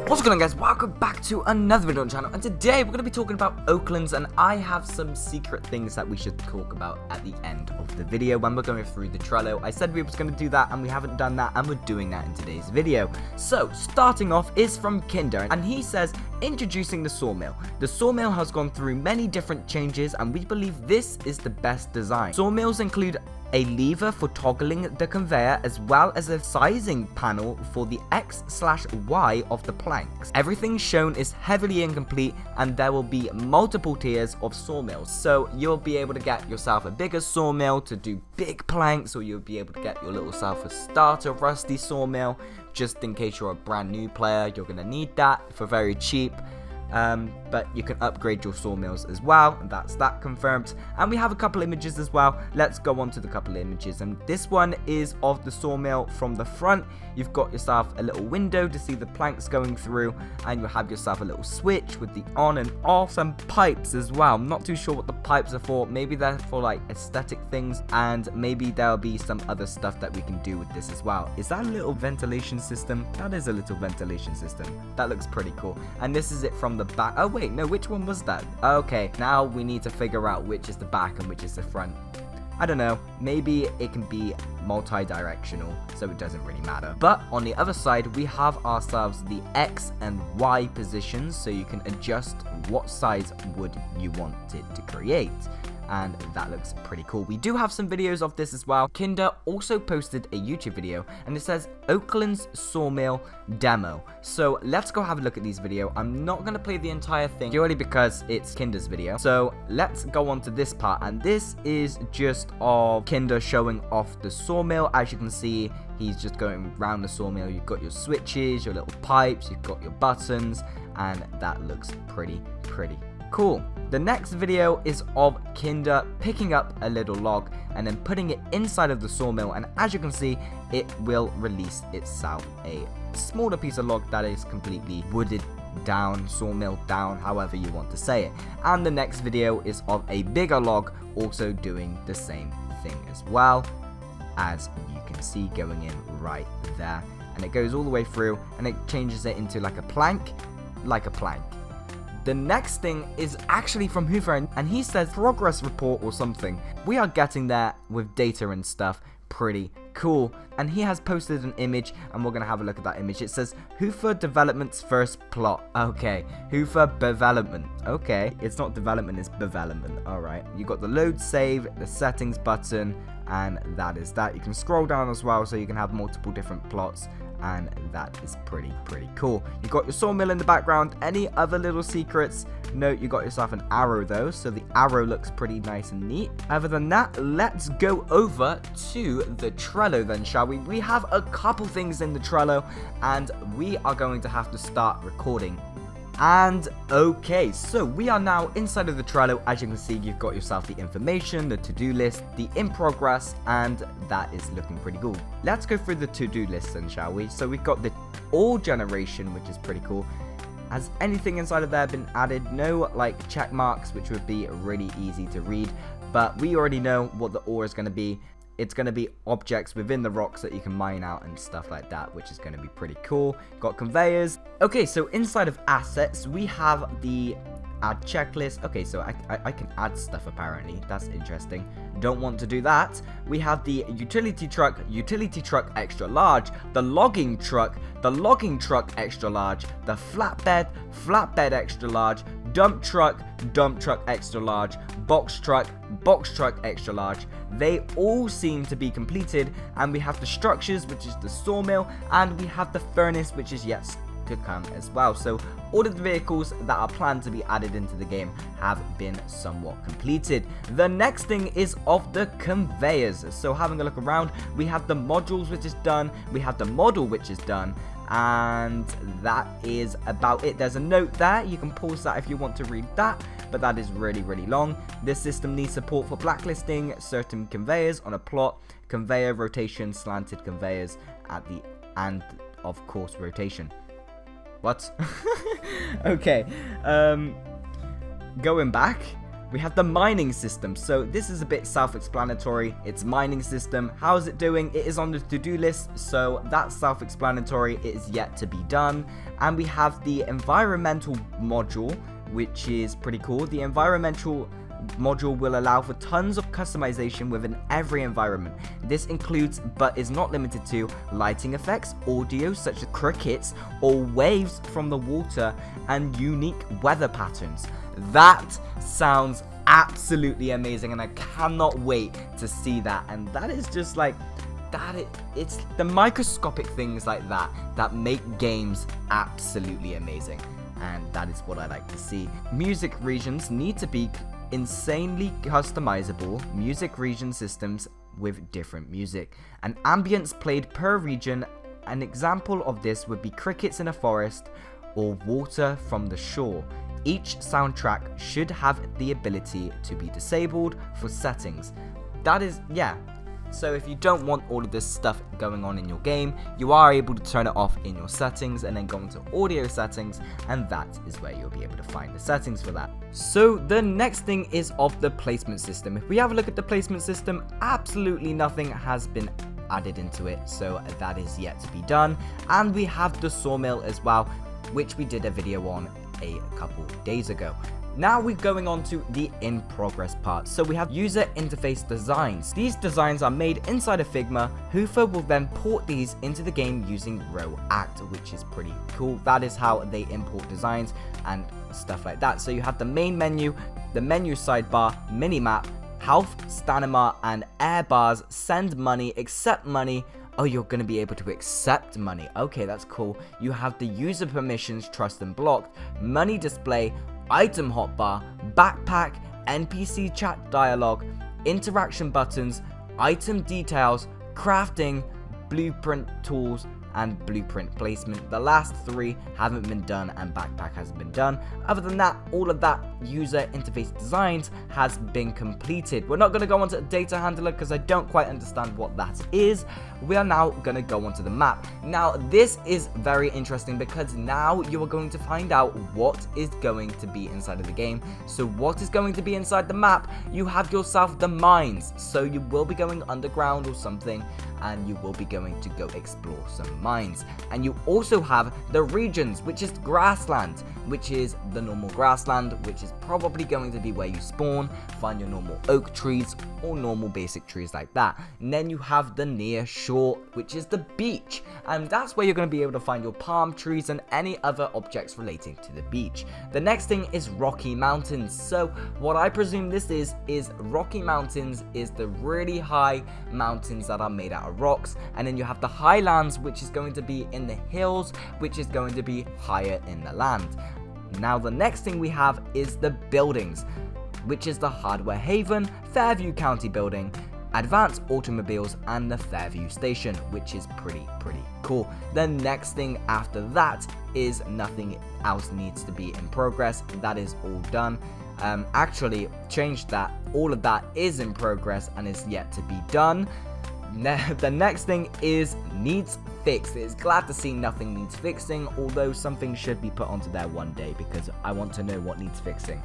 What's going on, guys? Welcome back to another video on the channel, and today we're going to be talking about Oaklands, and I have some secret things that we should talk about at the end of the video when we're going through the Trello. I said we were going to do that, and we haven't done that, and we're doing that in today's video. So, starting off is from Kinder, and he says, introducing the Sawmill. The Sawmill has gone through many different changes, and we believe this is the best design. Sawmills include a lever for toggling the conveyor, as well as a sizing panel for the X/Y of the planks. Everything shown is heavily incomplete, and there will be multiple tiers of sawmills. So you'll be able to get yourself a bigger sawmill to do big planks, or you'll be able to get your little self a starter rusty sawmill, just in case you're a brand new player. You're gonna need that for very cheap. But you can upgrade your sawmills as well, and that's that confirmed. And we have a couple images as well. Let's go on to the couple images, and this one is of the sawmill from the front. You've got yourself a little window to see the planks going through, and you have yourself a little switch with the on and off, some pipes as well. I'm not too sure what the pipes are for. Maybe they're for like aesthetic things, and maybe there'll be some other stuff that we can do with this as well. Is that a little ventilation system? That is a little ventilation system. That looks pretty cool. And this is it from the back. Oh wait, no, which one was that? Okay, now we need to figure out which is the back and which is the front. I don't know, maybe it can be multi-directional, so it doesn't really matter. But on the other side, we have ourselves the X and Y positions, so you can adjust what size wood you want it to create. And that looks pretty cool. We do have some videos of this as well. Kinder also posted a YouTube video, and it says Oaklands Sawmill Demo. So let's go have a look at these video. I'm not going to play the entire thing purely because it's Kinder's video. So let's go on to this part, and this is just of Kinder showing off the sawmill. As you can see, he's just going around the sawmill. You've got your switches, your little pipes, you've got your buttons, and that looks pretty cool. The next video is of Kinder picking up a little log and then putting it inside of the sawmill, and as you can see, it will release itself a smaller piece of log that is completely wooded down, sawmill down, however you want to say it. And the next video is of a bigger log also doing the same thing as well, as you can see going in right there, and it goes all the way through and it changes it into like a plank. The next thing is actually from Hoover, and he says progress report or something. We are getting there with data and stuff. Pretty cool. And he has posted an image, and we're going to have a look at that image. It says Hoover Development's first plot. Okay, Hoover Development. Okay, it's not development, it's development. Alright, you got the load save, the settings button, and that is that. You can scroll down as well, so you can have multiple different plots, and that is pretty cool. You got your sawmill in the background. Any other little secrets? Note you got yourself an arrow though, so the arrow looks pretty nice and neat. Other than that, let's go over to the Trello then, shall we? We have a couple things in the Trello, and we are going to have to start recording. And okay, so we are now inside of the Trello. As you can see, you've got yourself the information, the to-do list, the in progress, and that is looking pretty cool. Let's go through the to-do list then, shall we? So we've got the ore generation, which is pretty cool. Has anything inside of there been added? No, like check marks, which would be really easy to read, but we already know what the ore is going to be. It's going to be objects within the rocks that you can mine out and stuff like that, which is going to be pretty cool. Got conveyors. Okay, so inside of assets, we have the add checklist. Okay, so I can add stuff apparently. That's interesting. Don't want to do that. We have the utility truck extra large, the logging truck extra large, the flatbed extra large, dump truck extra large, box truck extra large. They all seem to be completed, and we have the structures, which is the sawmill, and we have the furnace, which is yet to come as well. So all of the vehicles that are planned to be added into the game have been somewhat completed. The next thing is of the conveyors. So having a look around, we have the modules, which is done, we have the model, which is done, and that is about it. There's a note there, you can pause that if you want to read that, but that is really long. This system needs support for blacklisting certain conveyors on a plot, conveyor rotation, slanted conveyors at the and of course rotation. What? Okay, going back, We have the mining system, so this is a bit self-explanatory. It's mining system. How is it doing? It is on the to-do list, so that's self-explanatory. It is yet to be done. And we have the environmental module, which is pretty cool. The environmental module will allow for tons of customization within every environment. This includes, but is not limited to, lighting effects, audio such as crickets or waves from the water, and unique weather patterns. That sounds absolutely amazing, and I cannot wait to see that. And that is just like it's the microscopic things like that make games absolutely amazing, and that is what I like to see. Music regions need to be insanely customizable music region systems with different music and ambience played per region. An example of this would be crickets in a forest or water from the shore. Each soundtrack should have the ability to be disabled for settings. That is, yeah. So if you don't want all of this stuff going on in your game, you are able to turn it off in your settings and then go into audio settings, and that is where you'll be able to find the settings for that. So the next thing is of the placement system. If we have a look at the placement system, absolutely nothing has been added into it, so that is yet to be done. And we have the Sawmill as well, which we did a video on a couple days ago. Now we're going on to the in progress part. So we have user interface designs. These designs are made inside of Figma. Hoofer will then port these into the game using React, which is pretty cool. That is how they import designs and stuff like that. So you have the main menu, the menu sidebar, minimap, health, stamina, and air bars, send money, accept money. Oh, you're going to be able to accept money. Okay, that's cool. You have the user permissions, trust and blocked, money display, item hotbar, backpack, NPC chat dialogue, interaction buttons, item details, crafting, blueprint tools, and blueprint placement. The last three haven't been done, and backpack hasn't been done. Other than that, all of that user interface designs has been completed. We're not going to go onto data handler because I don't quite understand what that is. We are now going to go onto the map. Now this is very interesting because now you are going to find out what is going to be inside of the game. So what is going to be inside the map? You have yourself the mines, so you will be going underground or something, and you will be going to go explore some mines. And you also have the regions, which is grassland, which is the normal grassland, which is probably going to be where you spawn, find your normal oak trees or normal basic trees like that. And then you have the near shore, which is the beach, and that's where you're going to be able to find your palm trees and any other objects relating to the beach. The next thing is Rocky Mountains. So what I presume this is Rocky Mountains is the really high mountains that are made out of rocks, and then you have the highlands, which is going to be in the hills, which is going to be higher in the land. Now the next thing we have is the buildings, which is the Hardware Haven, Fairview County Building, Advanced Automobiles, and the Fairview Station, which is pretty cool. The next thing after that is nothing else needs to be in progress. That is all done. Actually changed that. All of that is in progress and is yet to be done. The next thing is needs fixed. It's glad to see nothing needs fixing, although something should be put onto there one day because I want to know what needs fixing.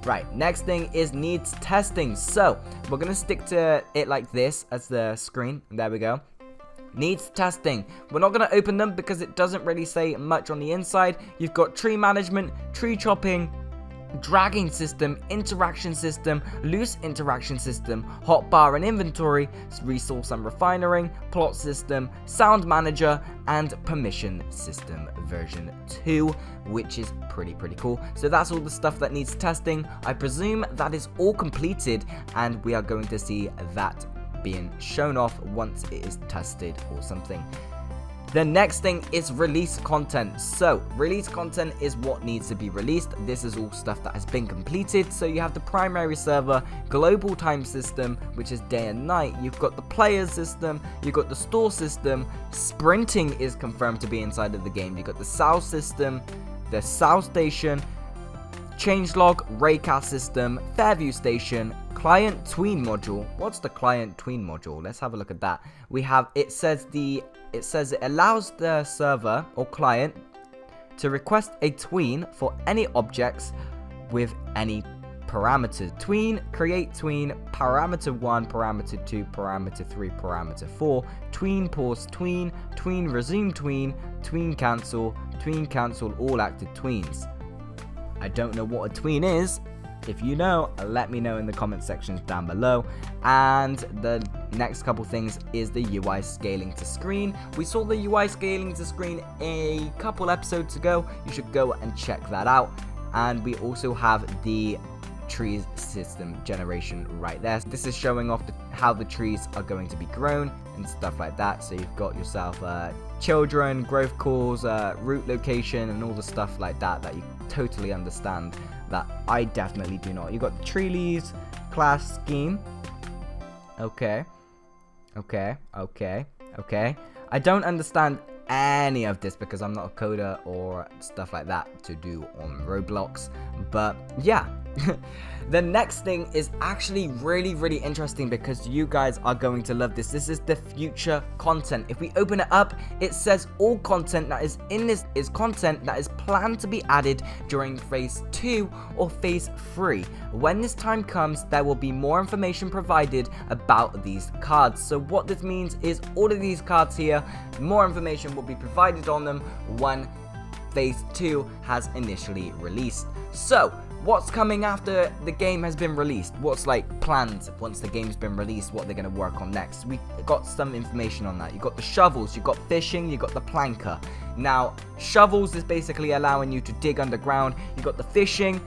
Right, next thing is needs testing. So we're going to stick to it like this as the screen. There we go. Needs testing. We're not going to open them because it doesn't really say much on the inside. You've got tree management, tree chopping, dragging system, interaction system, loose interaction system, hotbar and inventory, resource and refinery, plot system, sound manager, and permission system version 2, which is pretty cool. So that's all the stuff that needs testing. I presume that is all completed, and we are going to see that being shown off once it is tested or something. The next thing is release content. So release content is what needs to be released. This is all stuff that has been completed. So you have the primary server, global time system, which is day and night. You've got the players system, you've got the store system, sprinting is confirmed to be inside of the game. You've got the south system, the south station, changelog, raycast system, Fairview station, client tween module. What's the client tween module? Let's have a look at that. We have, it says it allows the server or client to request a tween for any objects with any parameters: tween, create tween, parameter 1, parameter 2, parameter 3, parameter 4, tween, pause tween, tween, resume tween, tween, cancel all active tweens. I don't know what a tween is. If you know, let me know in the comment sections down below. And the next couple things is the UI scaling to screen. We saw the UI scaling to screen a couple episodes ago. You should go and check that out. And we also have the trees system generation right there. This is showing off how the trees are going to be grown and stuff like that. So you've got yourself children, growth calls, root location, and all the stuff like that you totally understand, that I definitely do not. You got the tree leaves class scheme. Okay. I don't understand any of this because I'm not a coder or stuff like that to do on Roblox, but yeah. The next thing is actually really interesting because you guys are going to love this. This is the future content. If we open it up, it says all content that is in this is content that is planned to be added during phase 2 or phase 3. When this time comes, there will be more information provided about these cards. So what this means is all of these cards here, more information will be provided on them when phase 2 has initially released. So what's coming after the game has been released? What's like planned once the game's been released? What they're going to work on next? We got some information on that. You got the shovels, you got fishing, you got the planker. Now, shovels is basically allowing you to dig underground. You got the fishing,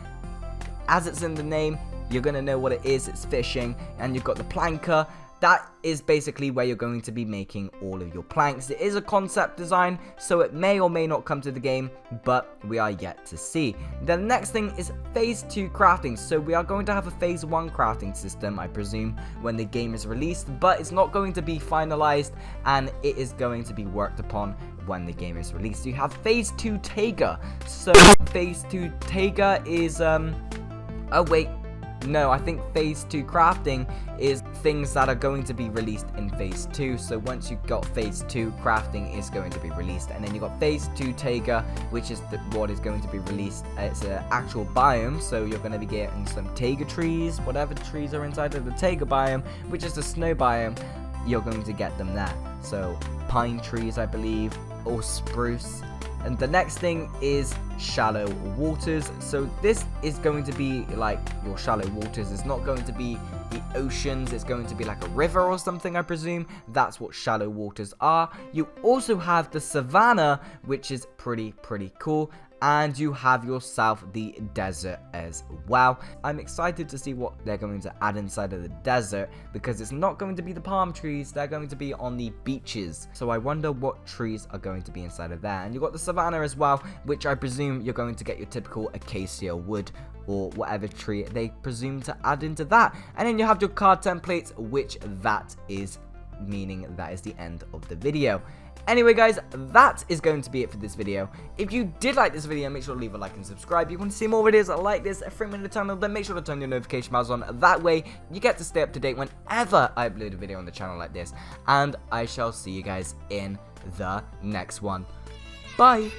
as it's in the name, you're going to know what it is. It's fishing. And you've got the planker. That is basically where you're going to be making all of your planks. It is a concept design, so it may or may not come to the game, but we are yet to see. The next thing is phase 2 crafting. So we are going to have a phase 1 crafting system, I presume, when the game is released, but it's not going to be finalized, and it is going to be worked upon when the game is released. You have phase 2 Taiga. So phase 2 Taiga is oh wait, no, I think phase 2 crafting is things that are going to be released in phase 2. So once you've got phase 2, crafting is going to be released. And then you got phase 2 Taiga, which is what is going to be released. It's an actual biome, so you're going to be getting some Taiga trees, whatever trees are inside of the Taiga biome, which is the snow biome, you're going to get them there. So pine trees, I believe, or spruce. And the next thing is shallow waters. So this is going to be like your shallow waters. It's not going to be the oceans. It's going to be like a river or something, I presume. That's what shallow waters are. You also have the savannah, which is pretty cool. And you have yourself the desert as well. I'm excited to see what they're going to add inside of the desert, because it's not going to be the palm trees, they're going to be on the beaches. So I wonder what trees are going to be inside of there. And you've got the savannah as well, which I presume you're going to get your typical acacia wood or whatever tree they presume to add into that. And then you have your card templates, which that is meaning that is the end of the video. Anyway guys, that is going to be it for this video. If you did like this video, make sure to leave a like and subscribe. If you want to see more videos like this from the channel, then make sure to turn your notification bells on. That way, you get to stay up to date whenever I upload a video on the channel like this. And I shall see you guys in the next one. Bye!